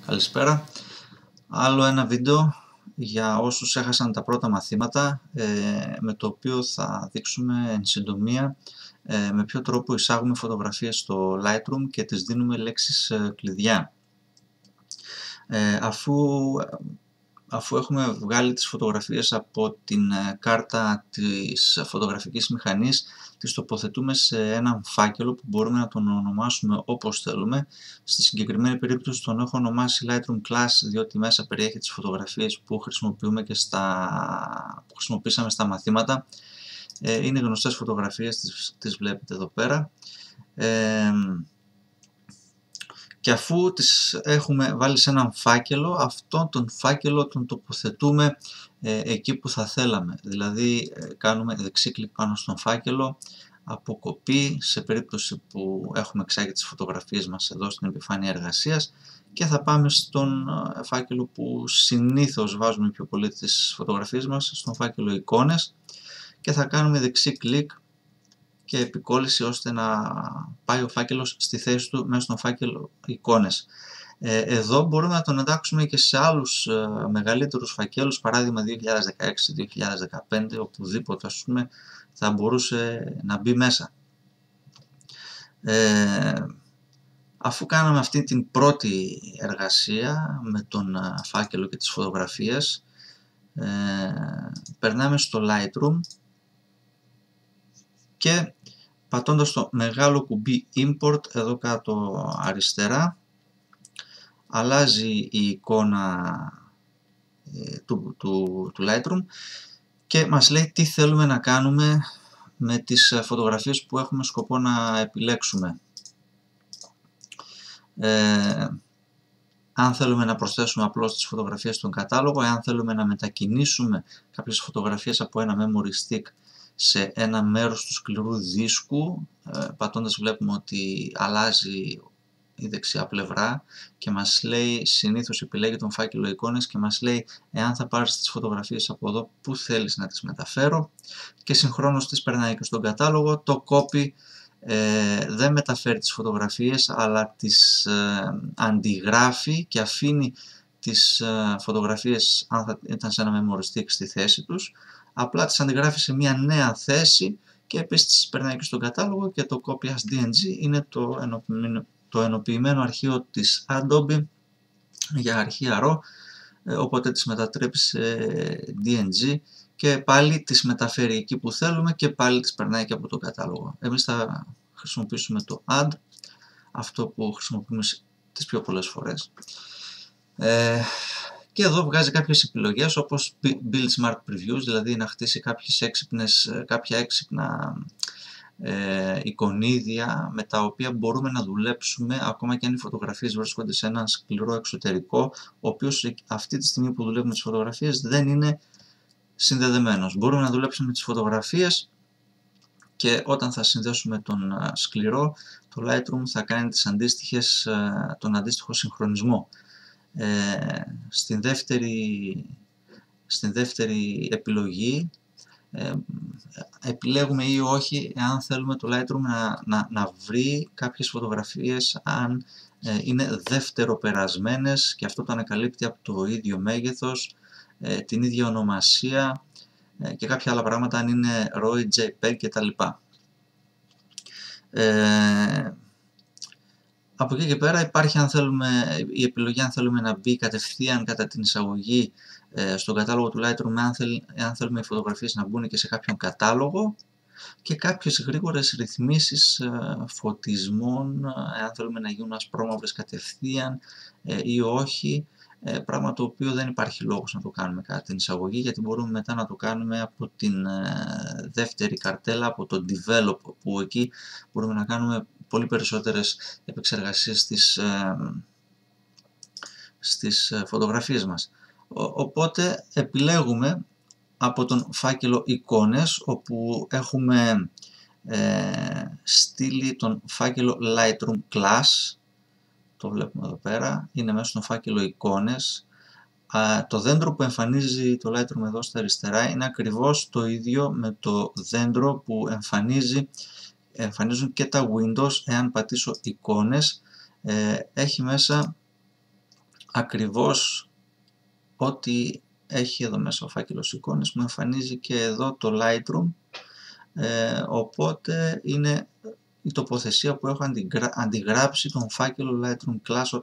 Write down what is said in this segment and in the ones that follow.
Καλησπέρα. Άλλο ένα βίντεο για όσους έχασαν τα πρώτα μαθήματα, με το οποίο θα δείξουμε εν συντομία με ποιο τρόπο εισάγουμε φωτογραφίες στο Lightroom και τις δίνουμε λέξεις κλειδιά. Αφού έχουμε βγάλει τις φωτογραφίες από την κάρτα της φωτογραφικής μηχανής, τις τοποθετούμε σε έναν φάκελο που μπορούμε να τον ονομάσουμε όπως θέλουμε. Στη συγκεκριμένη περίπτωση τον έχω ονομάσει Lightroom Class, διότι μέσα περιέχει τις φωτογραφίες που χρησιμοποιούμε και που χρησιμοποίησαμε στα μαθήματα. Είναι γνωστές φωτογραφίες, τις βλέπετε εδώ πέρα. Και αφού τις έχουμε βάλει σε έναν φάκελο, αυτόν τον φάκελο τον τοποθετούμε εκεί που θα θέλαμε. Δηλαδή κάνουμε δεξί κλικ πάνω στον φάκελο, αποκοπή σε περίπτωση που έχουμε εξάγει τις φωτογραφίες μας εδώ στην επιφάνεια εργασίας, και θα πάμε στον φάκελο που συνήθως βάζουμε πιο πολύ τις φωτογραφίες μας, στον φάκελο εικόνες, και θα κάνουμε δεξί κλικ και επικόλληση ώστε να πάει ο φάκελος στη θέση του μέσα στον φάκελο εικόνες. Εδώ μπορούμε να τον εντάξουμε και σε άλλους μεγαλύτερους φακέλους, παράδειγμα 2016-2015, οπουδήποτε ας πούμε θα μπορούσε να μπει μέσα. Αφού κάναμε αυτή την πρώτη εργασία με τον φάκελο και τις φωτογραφίες, περνάμε στο Lightroom και πατώντας το μεγάλο κουμπί Import εδώ κάτω αριστερά, αλλάζει η εικόνα του Lightroom και μας λέει τι θέλουμε να κάνουμε με τις φωτογραφίες που έχουμε σκοπό να επιλέξουμε. Αν θέλουμε να προσθέσουμε απλώς τις φωτογραφίες στον κατάλογο, αν θέλουμε να μετακινήσουμε κάποιες φωτογραφίες από ένα memory stick σε ένα μέρος του σκληρού δίσκου, πατώντας βλέπουμε ότι αλλάζει η δεξιά πλευρά και μας λέει, συνήθως επιλέγει τον φάκελο εικόνες και μας λέει εάν θα πάρεις τις φωτογραφίες από εδώ, πού θέλεις να τις μεταφέρω, και συγχρόνως τις περνάει και στον κατάλογο. Το copy δεν μεταφέρει τις φωτογραφίες αλλά τις αντιγράφει και αφήνει τις φωτογραφίες, αν θα ήταν σε ένα memory stick, στη θέση τους, απλά τις αντιγράφει σε μια νέα θέση και επίσης τις περνάει και στον κατάλογο. Και το copy as DNG είναι το ενοποιημένο αρχείο της Adobe για αρχεία RAW, οπότε τις μετατρέπει σε DNG και πάλι τις μεταφέρει εκεί που θέλουμε και πάλι τις περνάει και από τον κατάλογο. Εμείς θα χρησιμοποιήσουμε το Add, αυτό που χρησιμοποιούμε τις πιο πολλές φορές. Και εδώ βγάζει κάποιες επιλογές όπως Build Smart Previews, δηλαδή να χτίσει κάποια έξυπνα εικονίδια με τα οποία μπορούμε να δουλέψουμε ακόμα και αν οι φωτογραφίες βρίσκονται σε έναν σκληρό εξωτερικό, ο οποίος αυτή τη στιγμή που δουλεύουμε τις φωτογραφίες δεν είναι συνδεδεμένος. Μπορούμε να δουλέψουμε με τις φωτογραφίες και όταν θα συνδέσουμε τον σκληρό, το Lightroom θα κάνει τον αντίστοιχο συγχρονισμό. Στην δεύτερη επιλογή επιλέγουμε ή όχι εάν θέλουμε το Lightroom να βρει κάποιες φωτογραφίες αν είναι δευτεροπερασμένες, και αυτό το ανακαλύπτει από το ίδιο μέγεθος, την ίδια ονομασία και κάποια άλλα πράγματα, αν είναι RAW, JPEG κτλ. Από εκεί και πέρα υπάρχει η επιλογή αν θέλουμε να μπει κατευθείαν κατά την εισαγωγή στον κατάλογο του Lightroom, αν θέλουμε οι φωτογραφίες να μπουν και σε κάποιον κατάλογο, και κάποιες γρήγορες ρυθμίσεις φωτισμών, αν θέλουμε να γίνουν ασπρόμαυρες κατευθείαν ή όχι, πράγμα το οποίο δεν υπάρχει λόγος να το κάνουμε κατά την εισαγωγή, γιατί μπορούμε μετά να το κάνουμε από την δεύτερη καρτέλα, από το Develop, που εκεί μπορούμε να κάνουμε πολύ περισσότερες επεξεργασίες στις φωτογραφίες μας. Οπότε επιλέγουμε από τον φάκελο εικόνες, όπου έχουμε στείλει τον φάκελο Lightroom Class, το βλέπουμε εδώ πέρα, είναι μέσα στον φάκελο εικόνες. Το δέντρο που εμφανίζει το Lightroom εδώ στα αριστερά είναι ακριβώς το ίδιο με το δέντρο που εμφανίζουν και τα Windows. Εάν πατήσω εικόνες, έχει μέσα ακριβώς ό,τι έχει εδώ μέσα ο φάκελος εικόνες μου εμφανίζει και εδώ το Lightroom, οπότε είναι η τοποθεσία που έχω αντιγράψει τον φάκελο Lightroom Class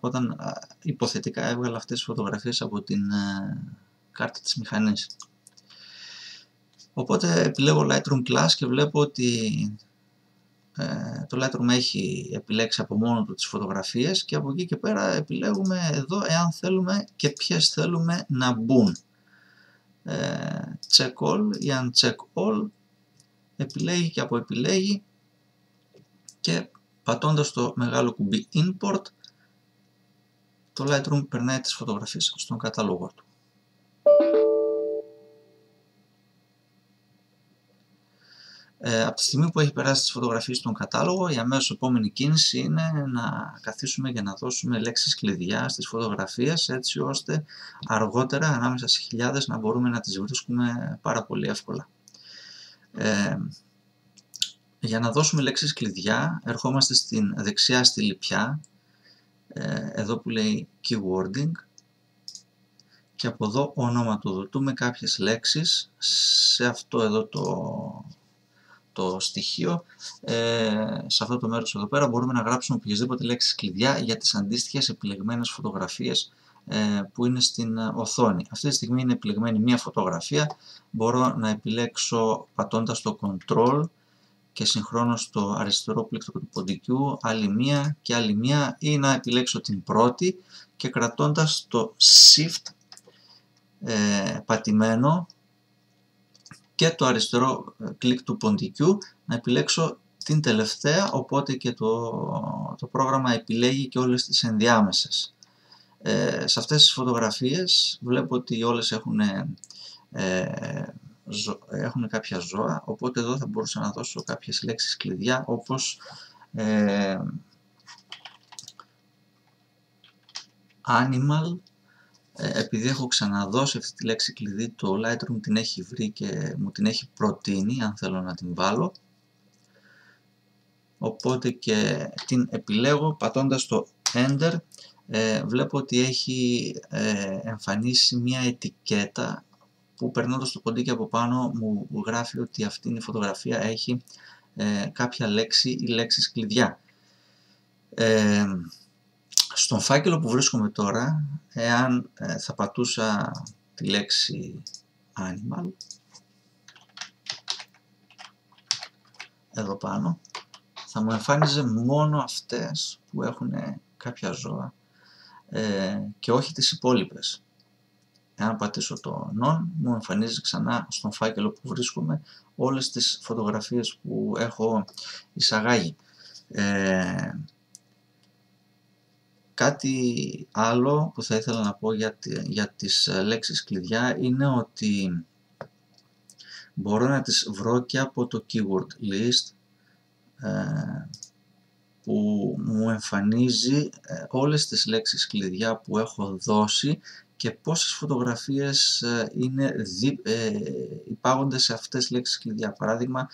όταν υποθετικά έβγαλα αυτές τις φωτογραφίες από την κάρτα της μηχανής. Οπότε επιλέγω Lightroom Class και βλέπω ότι το Lightroom έχει επιλέξει από μόνο του τις φωτογραφίες και από εκεί και πέρα επιλέγουμε εδώ εάν θέλουμε και ποιες θέλουμε να μπουν. Check all ή uncheck all, επιλέγει και αποεπιλέγει και πατώντας το μεγάλο κουμπί Import το Lightroom περνάει τις φωτογραφίες στον κατάλογο του. Από τη στιγμή που έχει περάσει τις φωτογραφίες στον κατάλογο, η αμέσως επόμενη κίνηση είναι να καθίσουμε για να δώσουμε λέξεις κλειδιά στις φωτογραφίες, έτσι ώστε αργότερα ανάμεσα στις χιλιάδες να μπορούμε να τις βρίσκουμε πάρα πολύ εύκολα. Για να δώσουμε λέξεις κλειδιά ερχόμαστε στην δεξιά στήλη πια, εδώ που λέει Keywording, και από εδώ ονοματοδοτούμε κάποιες λέξεις σε αυτό εδώ το στοιχείο. Σε αυτό το μέρος εδώ πέρα μπορούμε να γράψουμε οποιασδήποτε λέξεις κλειδιά για τις αντίστοιχες επιλεγμένες φωτογραφίες που είναι στην οθόνη. Αυτή τη στιγμή είναι επιλεγμένη μία φωτογραφία, μπορώ να επιλέξω πατώντας το Ctrl και συγχρόνως το αριστερό πλήκτρο του ποντικού άλλη μία και άλλη μία, ή να επιλέξω την πρώτη και κρατώντας το Shift πατημένο και το αριστερό κλικ του ποντικού να επιλέξω την τελευταία, οπότε και το πρόγραμμα επιλέγει και όλες τις ενδιάμεσες. Σε αυτές τις φωτογραφίες βλέπω ότι όλες έχουν κάποια ζώα, οπότε εδώ θα μπορούσα να δώσω κάποιες λέξεις κλειδιά όπως animal. Επειδή έχω ξαναδώσει αυτή τη λέξη κλειδί, το Lightroom την έχει βρει και μου την έχει προτείνει αν θέλω να την βάλω, οπότε και την επιλέγω πατώντας το Enter. Βλέπω ότι έχει εμφανίσει μια ετικέτα που περνώντας το ποντίκι από πάνω μου γράφει ότι αυτή η φωτογραφία έχει κάποια λέξη ή λέξεις κλειδιά. Στον φάκελο που βρίσκομαι τώρα, εάν θα πατούσα τη λέξη animal εδώ πάνω, θα μου εμφάνιζε μόνο αυτές που έχουν κάποια ζώα και όχι τις υπόλοιπες. Εάν πατήσω το non, μου εμφανίζει ξανά στον φάκελο που βρίσκομαι όλες τις φωτογραφίες που έχω εισαγάγει. Κάτι άλλο που θα ήθελα να πω για τις λέξεις κλειδιά είναι ότι μπορώ να τις βρω και από το keyword list που μου εμφανίζει όλες τις λέξεις κλειδιά που έχω δώσει και πόσες φωτογραφίες υπάγονται σε αυτές τις λέξεις κλειδιά. Παράδειγμα,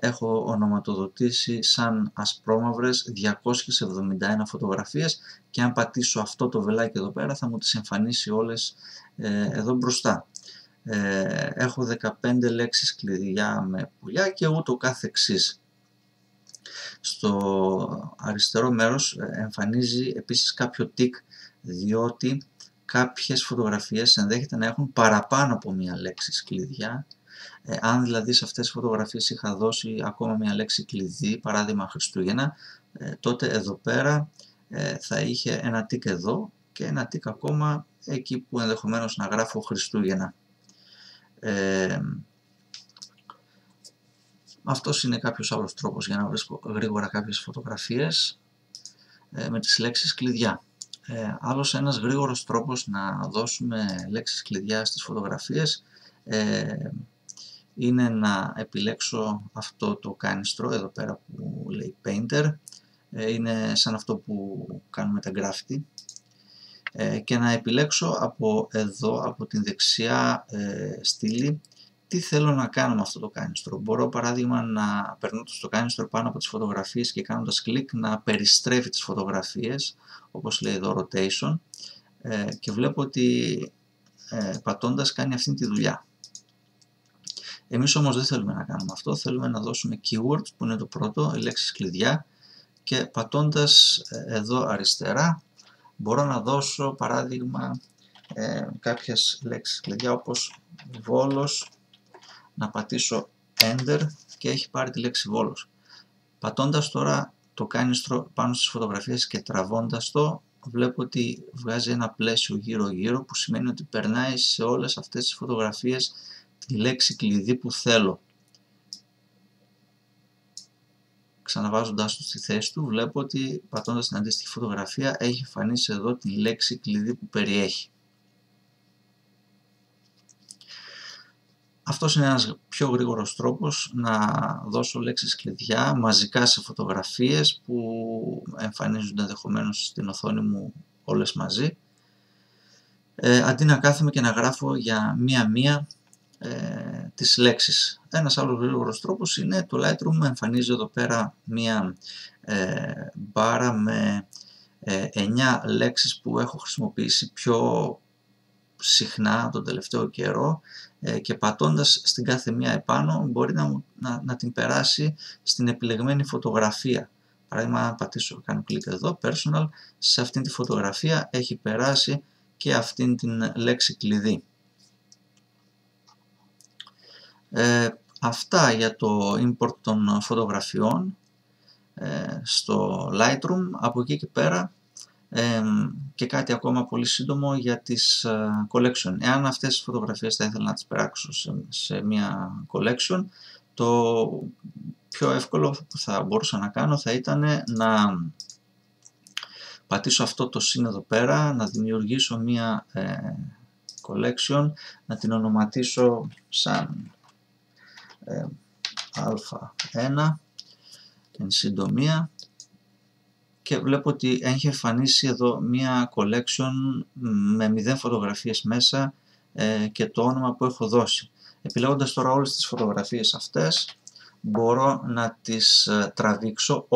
έχω ονοματοδοτήσει σαν ασπρόμαυρες 271 φωτογραφίες και αν πατήσω αυτό το βελάκι εδώ πέρα θα μου τις εμφανίσει όλες εδώ μπροστά. Έχω 15 λέξεις κλειδιά με πουλιά και ούτω καθεξής. Στο αριστερό μέρος εμφανίζει επίσης κάποιο tick, διότι κάποιες φωτογραφίες ενδέχεται να έχουν παραπάνω από μία λέξη κλειδιά. Αν δηλαδή σε αυτές τις φωτογραφίες είχα δώσει ακόμα μία λέξη κλειδί, παράδειγμα Χριστούγεννα, τότε εδώ πέρα θα είχε ένα tick εδώ και ένα tick ακόμα εκεί που ενδεχομένως να γράφω Χριστούγεννα. Αυτός είναι κάποιος άλλος τρόπος για να βρίσκω γρήγορα κάποιες φωτογραφίες με τις λέξεις κλειδιά. Άλλος ένας γρήγορος τρόπος να δώσουμε λέξεις κλειδιά στις φωτογραφίες είναι να επιλέξω αυτό το κάνιστρο εδώ πέρα που λέει Painter, είναι σαν αυτό που κάνουμε τα graffiti, και να επιλέξω από εδώ, από την δεξιά στήλη, Τι θέλω να κάνω με αυτό το κάνιστρο? Μπορώ παράδειγμα να περνώντας το κάνιστρο πάνω από τις φωτογραφίες και κάνοντας κλικ να περιστρέφει τις φωτογραφίες, όπως λέει εδώ rotation, και βλέπω ότι πατώντας κάνει αυτή τη δουλειά. Εμείς όμως δεν θέλουμε να κάνουμε αυτό, θέλουμε να δώσουμε keywords που είναι το πρώτο, οι λέξεις κλειδιά, και πατώντας εδώ αριστερά μπορώ να δώσω παράδειγμα κάποιες λέξεις κλειδιά όπως Βόλος, να πατήσω Enter και έχει πάρει τη λέξη Βόλος. Πατώντας τώρα το κάνιστρο πάνω στις φωτογραφίες και τραβώντας το, βλέπω ότι βγάζει ένα πλαίσιο γύρω-γύρω που σημαίνει ότι περνάει σε όλες αυτές τις φωτογραφίες τη λέξη κλειδί που θέλω. Ξαναβάζοντάς το στη θέση του, βλέπω ότι πατώντας την αντίστοιχη φωτογραφία έχει εμφανίσει εδώ τη λέξη κλειδί που περιέχει. Αυτός είναι ένας πιο γρήγορος τρόπος να δώσω λέξεις κλειδιά μαζικά σε φωτογραφίες που εμφανίζονται ενδεχομένως στην οθόνη μου όλες μαζί, αντί να κάθομαι και να γράφω για μία-μία τις λέξεις. Ένας άλλος γρήγορος τρόπος είναι το Lightroom μου εμφανίζει εδώ πέρα μία μπάρα με 9 λέξεις που έχω χρησιμοποιήσει πιο συχνά τον τελευταίο καιρό, και πατώντας στην κάθε μία επάνω μπορεί να την περάσει στην επιλεγμένη φωτογραφία. Παράδειγμα, αν πατήσω, κάνω κλικ εδώ, personal, σε αυτήν τη φωτογραφία έχει περάσει και αυτήν την λέξη κλειδί. Αυτά για το import των φωτογραφιών στο Lightroom. Από εκεί και πέρα και κάτι ακόμα πολύ σύντομο για τις collection. Εάν αυτές τις φωτογραφίες θα ήθελα να τις περάξω σε μια collection, το πιο εύκολο που θα μπορούσα να κάνω θα ήταν να πατήσω αυτό το συν εδώ πέρα, να δημιουργήσω μια collection, να την ονοματίσω σαν α1 εν συντομία, και βλέπω ότι έχει εμφανίσει εδώ μία collection με 0 φωτογραφίες μέσα και το όνομα που έχω δώσει. Επιλέγοντας τώρα όλες τις φωτογραφίες αυτές, μπορώ να τις τραβήξω,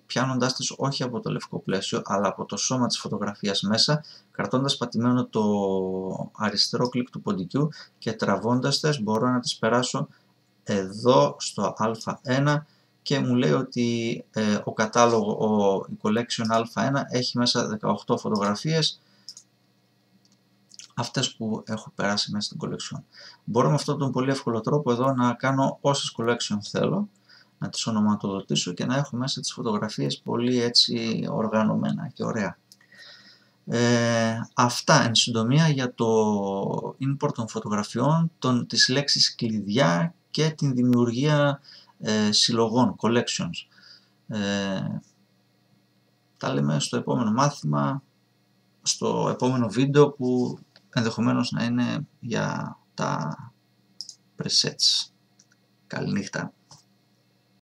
πιάνοντάς τις όχι από το λευκό πλαίσιο, αλλά από το σώμα της φωτογραφίας μέσα, κρατώντας πατημένο το αριστερό κλικ του ποντικού και τραβώντας τις, μπορώ να τις περάσω εδώ στο α1 και μου λέει ότι η collection α1 έχει μέσα 18 φωτογραφίες, αυτές που έχω περάσει μέσα στην collection. Μπορώ με αυτόν τον πολύ εύκολο τρόπο εδώ να κάνω όσες collection θέλω, να τις ονοματοδοτήσω και να έχω μέσα τις φωτογραφίες πολύ έτσι οργανωμένα και ωραία. Αυτά εν συντομία για το import των φωτογραφιών, τις λέξεις κλειδιά και την δημιουργία συλλογών, collections. Τα λέμε στο επόμενο μάθημα, στο επόμενο βίντεο που ενδεχομένως να είναι για τα presets. Καληνύχτα.